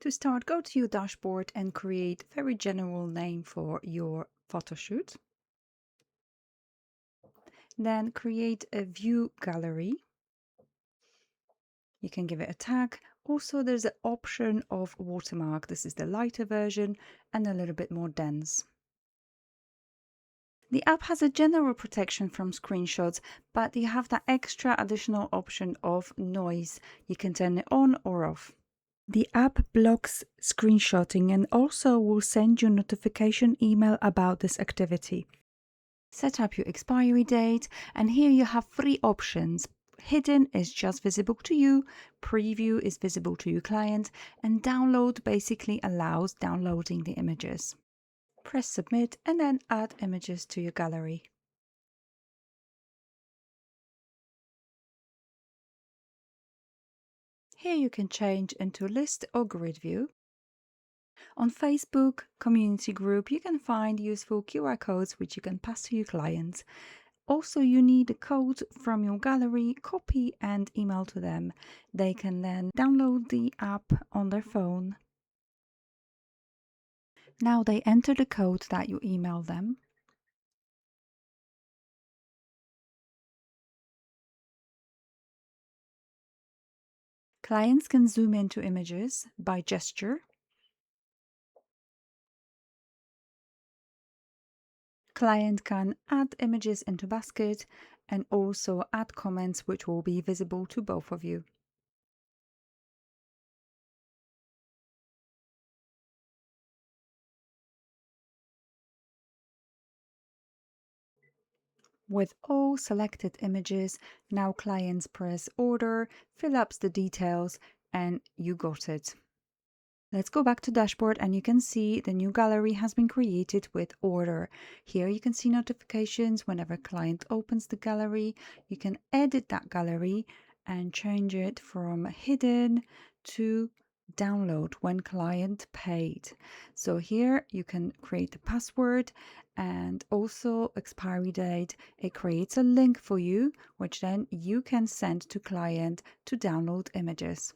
To start, go to your dashboard and create a very general name for your photo shoot. Then create a view gallery. You can give it a tag. Also, there's an option of watermark. This is the lighter version and a little bit more dense. The app has a general protection from screenshots, but you have that extra additional option of noise. You can turn it on or off. The app blocks screenshotting and also will send you a notification email about this activity. Set up your expiry date, and here you have three options. Hidden is just visible to you, preview is visible to your client, and download basically allows downloading the images. Press submit and then add images to your gallery. Here you can change into list or grid view. On Facebook community group, you can find useful QR codes which you can pass to your clients. Also, you need a code from your gallery, copy and email to them. They can then download the app on their phone. Now they enter the code that you email them. Clients can zoom into images by gesture. Client can add images into basket and also add comments which will be visible to both of you. With all selected images, now clients press order, fill up the details, and you got it. Let's go back to dashboard and you can see the new gallery has been created with order. Here you can see notifications whenever a client opens the gallery. You can edit that gallery and change it from hidden to download when client paid. So here you can create a password and also expiry date. It creates a link for you, which then you can send to client to download images.